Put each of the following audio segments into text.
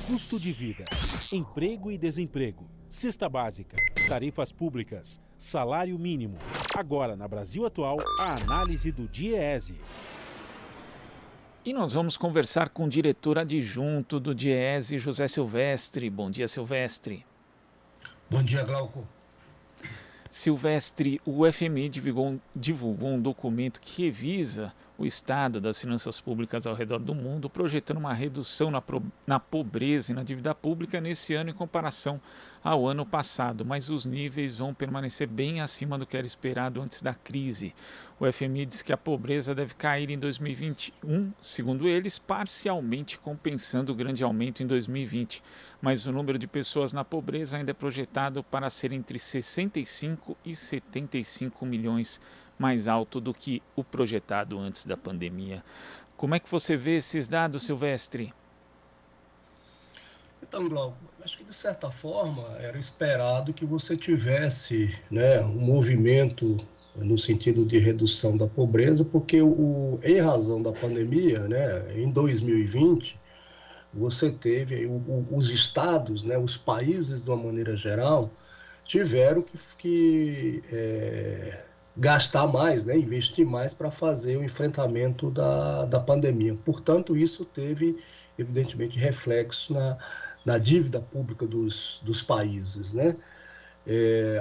Custo de vida, emprego e desemprego, cesta básica, tarifas públicas, salário mínimo. Agora, na Brasil Atual, a análise do DIEESE. E nós vamos conversar com o diretor adjunto do DIEESE, José Silvestre. Bom dia, Silvestre. Bom dia, Glauco. Silvestre, o FMI divulgou um documento que revisa o estado das finanças públicas ao redor do mundo, projetando uma redução na pobreza e na dívida pública nesse ano em comparação ao ano passado, mas os níveis vão permanecer bem acima do que era esperado antes da crise. O FMI diz que a pobreza deve cair em 2021, segundo eles, parcialmente compensando o grande aumento em 2020, mas o número de pessoas na pobreza ainda é projetado para ser entre 65 e 75 milhões, mais alto do que o projetado antes da pandemia. Como é que você vê esses dados, Silvestre? Então, Glauco, acho que de certa forma era esperado que você tivesse, né, um movimento no sentido de redução da pobreza, porque em razão da pandemia, né, em 2020, você teve os estados, né, os países de uma maneira geral, tiveram que gastar mais, né, investir mais para fazer o enfrentamento da pandemia. Portanto, isso teve, evidentemente, reflexo na dívida pública dos países, né?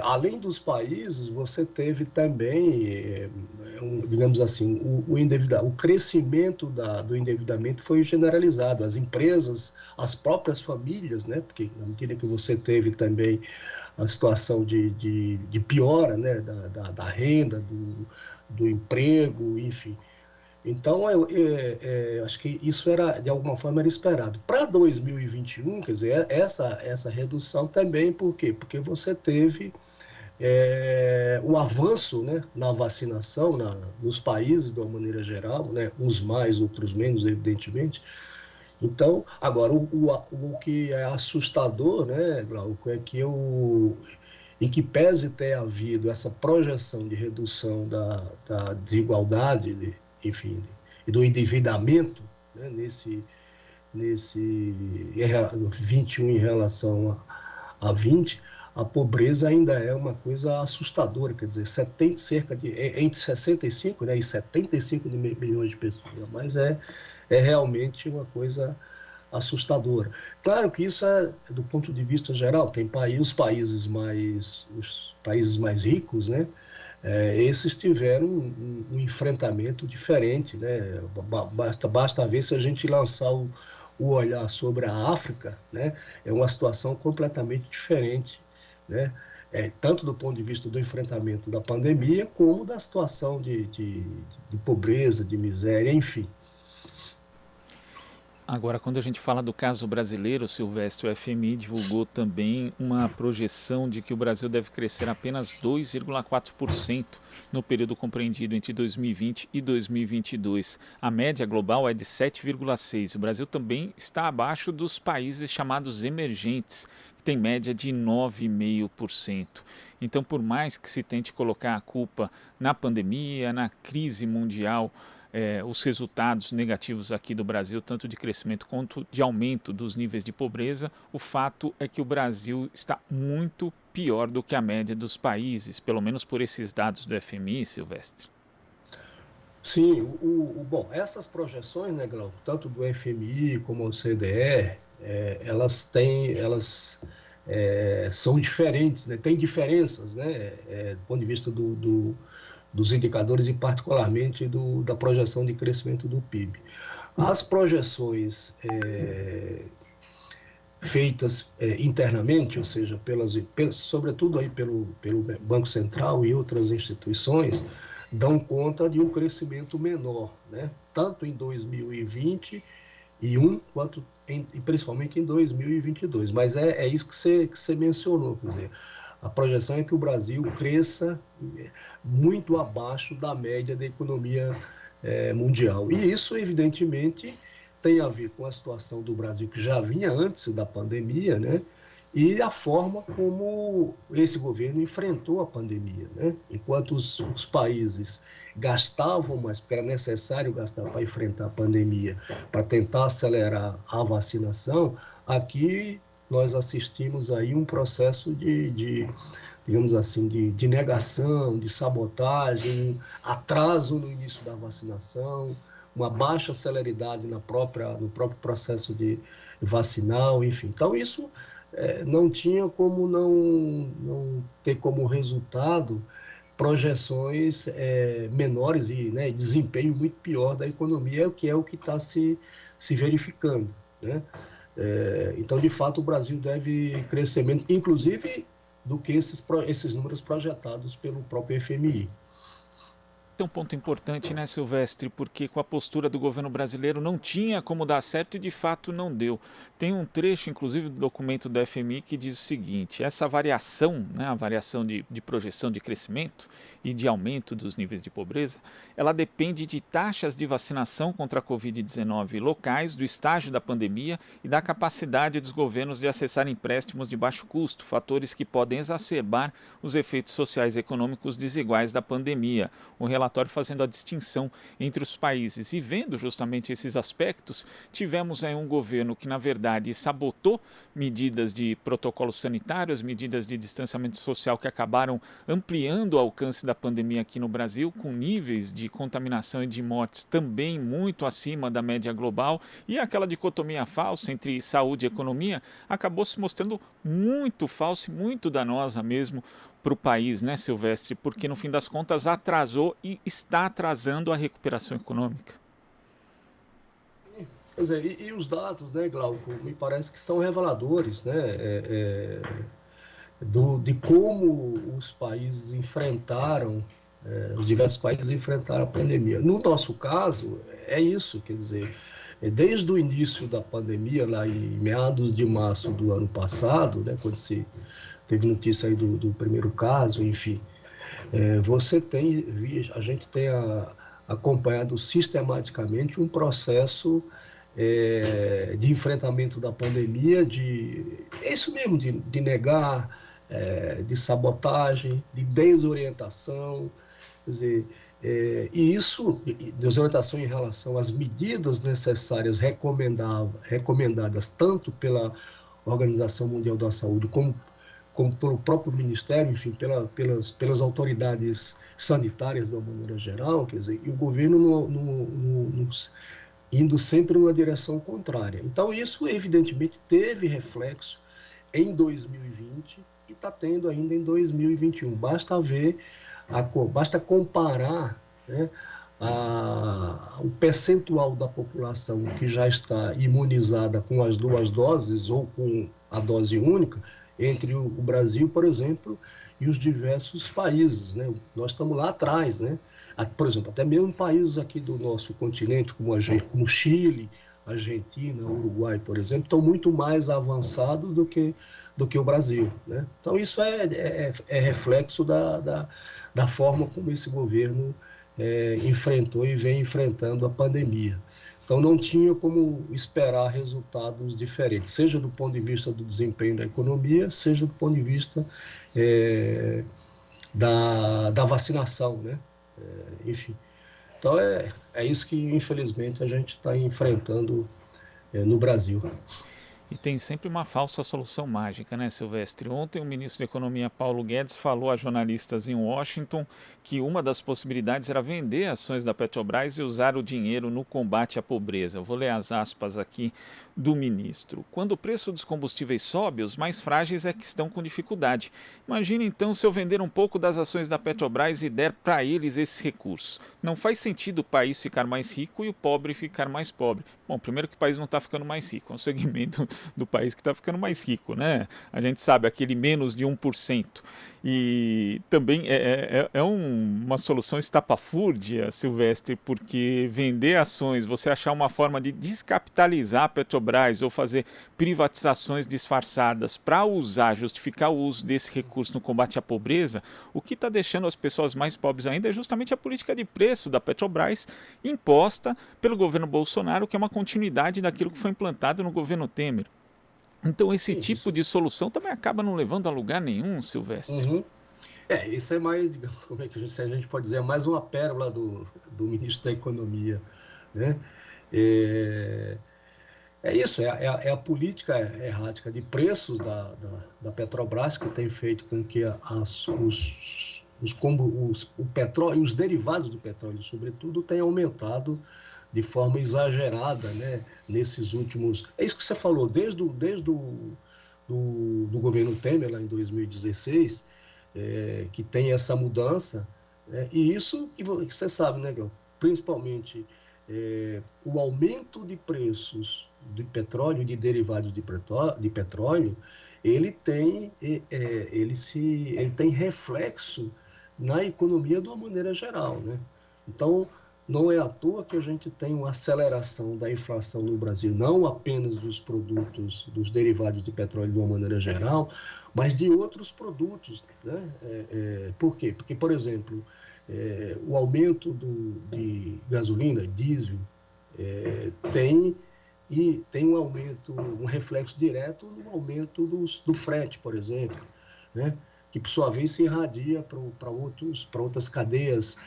Além dos países, você teve também, digamos assim, o crescimento do endividamento foi generalizado. As empresas, as próprias famílias, né? Porque na medida que você teve também a situação de piora, né? Da renda, do emprego, enfim. Então, acho que isso era, de alguma forma, era esperado. Para 2021, quer dizer, essa redução também, por quê? Porque você teve o avanço, né, na vacinação nos países, de uma maneira geral, né, uns mais, outros menos, evidentemente. Então, agora, o que é assustador, né, Glauco, é que em que pese ter havido essa projeção de redução da desigualdade, enfim, e do endividamento, né, nesse 21 em relação a 20, a pobreza ainda é uma coisa assustadora, quer dizer, entre 65, né, e 75 milhões de pessoas, mas é realmente uma coisa assustadora. Claro que isso é do ponto de vista geral, tem os países mais ricos, né? Esses tiveram um enfrentamento diferente, né? Basta ver se a gente lançar o olhar sobre a África, né? É uma situação completamente diferente, né? Tanto do ponto de vista do enfrentamento da pandemia, como da situação de pobreza, de miséria, enfim. Agora, quando a gente fala do caso brasileiro, Silvestre, o FMI divulgou também uma projeção de que o Brasil deve crescer apenas 2,4% no período compreendido entre 2020 e 2022. A média global é de 7,6%. O Brasil também está abaixo dos países chamados emergentes, que tem média de 9,5%. Então, por mais que se tente colocar a culpa na pandemia, na crise mundial, os resultados negativos aqui do Brasil, tanto de crescimento quanto de aumento dos níveis de pobreza, o fato é que o Brasil está muito pior do que a média dos países, pelo menos por esses dados do FMI, Silvestre. Sim, bom, essas projeções, né, Glauco, tanto do FMI como do CDE, elas são diferentes, né, tem diferenças, né, do ponto de vista dos indicadores e particularmente da projeção de crescimento do PIB. As projeções feitas internamente, ou seja, sobretudo aí pelo Banco Central e outras instituições, dão conta de um crescimento menor, né? Tanto em 2021 quanto principalmente em 2022. Mas é isso que você mencionou, quer dizer, a projeção é que o Brasil cresça muito abaixo da média da economia mundial. E isso, evidentemente, tem a ver com a situação do Brasil, que já vinha antes da pandemia, né? e a forma como esse governo enfrentou a pandemia, né? Enquanto os países gastavam mais, porque era necessário gastar para enfrentar a pandemia, para tentar acelerar a vacinação, aqui nós assistimos aí um processo digamos assim, de negação, de sabotagem, atraso no início da vacinação, uma baixa celeridade no próprio processo de vacinal, enfim. Então, isso não tinha como não ter como resultado projeções menores e, né, desempenho muito pior da economia, que é o que está se verificando, né? Então, de fato, o Brasil deve crescer menos, inclusive do que esses números projetados pelo próprio FMI. Tem um ponto importante, né, Silvestre, porque com a postura do governo brasileiro não tinha como dar certo e de fato não deu. Tem um trecho, inclusive, do documento do FMI que diz o seguinte: essa variação, né, a variação de projeção de crescimento e de aumento dos níveis de pobreza, ela depende de taxas de vacinação contra a Covid-19 locais, do estágio da pandemia e da capacidade dos governos de acessar empréstimos de baixo custo, fatores que podem exacerbar os efeitos sociais e econômicos desiguais da pandemia. O relatório fazendo a distinção entre os países e vendo justamente esses aspectos, tivemos aí um governo que, na verdade, sabotou medidas de protocolos sanitários, medidas de distanciamento social que acabaram ampliando o alcance da pandemia aqui no Brasil, com níveis de contaminação e de mortes também muito acima da média global, e aquela dicotomia falsa entre saúde e economia acabou se mostrando muito falsa e muito danosa mesmo para o país, né, Silvestre? Porque no fim das contas atrasou e está atrasando a recuperação econômica. Quer dizer, e os dados, né, Glauco, me parece que são reveladores, né, de como os países enfrentaram, os diversos países enfrentaram a pandemia. No nosso caso, é isso, quer dizer, desde o início da pandemia, lá em meados de março do ano passado, né, quando se teve notícia aí do primeiro caso, enfim, a gente tem acompanhado sistematicamente um processo de enfrentamento da pandemia, é isso mesmo, de negar, de sabotagem, de desorientação, quer dizer, e isso, desorientação em relação às medidas necessárias recomendadas tanto pela Organização Mundial da Saúde como pelo próprio Ministério, enfim, pelas autoridades sanitárias de uma maneira geral, quer dizer, e o governo indo sempre numa direção contrária. Então, isso, evidentemente, teve reflexo em 2020 e está tendo ainda em 2021. Basta comparar, né, o percentual da população que já está imunizada com as 2 doses ou com a dose única, entre o Brasil, por exemplo, e os diversos países, né? Nós estamos lá atrás, né? Por exemplo, até mesmo países aqui do nosso continente, como Chile, Argentina, Uruguai, por exemplo, estão muito mais avançados do que o Brasil, né? Então, isso é reflexo da forma como esse governo enfrentou e vem enfrentando a pandemia. Então, não tinha como esperar resultados diferentes, seja do ponto de vista do desempenho da economia, seja do ponto de vista da vacinação, né? Enfim, então é isso que, infelizmente, a gente está enfrentando no Brasil. E tem sempre uma falsa solução mágica, né, Silvestre? Ontem o ministro da Economia, Paulo Guedes, falou a jornalistas em Washington que uma das possibilidades era vender ações da Petrobras e usar o dinheiro no combate à pobreza. Eu vou ler as aspas aqui do ministro. Quando o preço dos combustíveis sobe, os mais frágeis é que estão com dificuldade. Imagine então se eu vender um pouco das ações da Petrobras e der para eles esses recursos. Não faz sentido o país ficar mais rico e o pobre ficar mais pobre. Bom, primeiro que o país não está ficando mais rico, é um segmento do país que está ficando mais rico, né? A gente sabe, aquele menos de 1%. E também uma solução estapafúrdia, Silvestre, porque vender ações, você achar uma forma de descapitalizar a Petrobras ou fazer privatizações disfarçadas para justificar o uso desse recurso no combate à pobreza, o que está deixando as pessoas mais pobres ainda é justamente a política de preço da Petrobras imposta pelo governo Bolsonaro, que é uma continuidade daquilo que foi implantado no governo Temer. Então esse Sim, tipo isso. de solução também acaba não levando a lugar nenhum, Silvestre. Uhum. Isso é mais, digamos, como é que a gente pode dizer, é mais uma pérola do ministro da Economia, né? É, isso, é a política errática de preços da Petrobras que tem feito com que o petróleo e os derivados do petróleo, sobretudo, tenham aumentado de forma exagerada, né, nesses últimos... É isso que você falou, desde o governo Temer, lá em 2016, que tem essa mudança, né, e isso que você sabe, né, Gal? Principalmente o aumento de preços de petróleo e de derivados de petróleo, ele tem reflexo na economia de uma maneira geral, né? Então, não é à toa que a gente tem uma aceleração da inflação no Brasil, não apenas dos produtos, dos derivados de petróleo de uma maneira geral, mas de outros produtos, né? Por quê? Porque, por exemplo, o aumento de gasolina, diesel, tem um aumento, um reflexo direto no aumento do frete, por exemplo, né? Que por sua vez se irradia para outras cadeias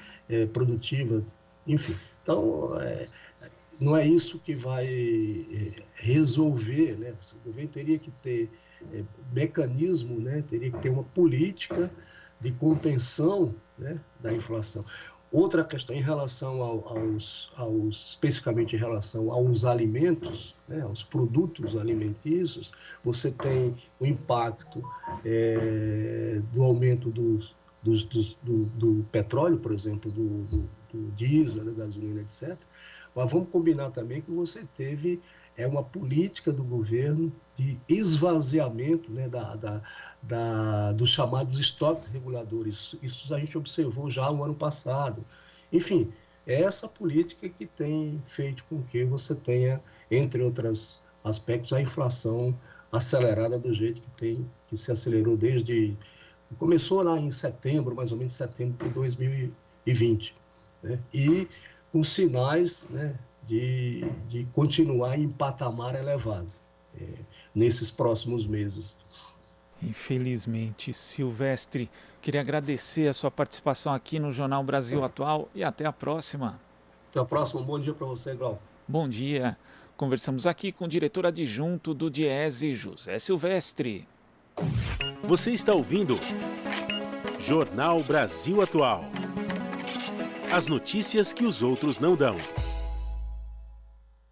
produtivas, enfim. Então, não é isso que vai resolver, né? O governo teria que ter mecanismo, né? Teria que ter uma política de contenção, né, da inflação. Outra questão em relação especificamente em relação aos alimentos, né, aos produtos alimentícios, você tem o impacto do aumento do petróleo, por exemplo, do diesel, da gasolina, etc. Mas vamos combinar também que você teve uma política do governo de esvaziamento, né, dos chamados estoques reguladores. Isso a gente observou já no ano passado. Enfim, é essa política que tem feito com que você tenha, entre outros aspectos, a inflação acelerada do jeito que se acelerou desde... Começou lá em setembro, mais ou menos setembro de 2020, né? E com sinais, né, de continuar em patamar elevado nesses próximos meses. Infelizmente, Silvestre, queria agradecer a sua participação aqui no Jornal Brasil Atual e até a próxima. Até a próxima, um bom dia para você, Glau. Bom dia. Conversamos aqui com o diretor adjunto do Diese, José Silvestre. Você está ouvindo Jornal Brasil Atual. As notícias que os outros não dão.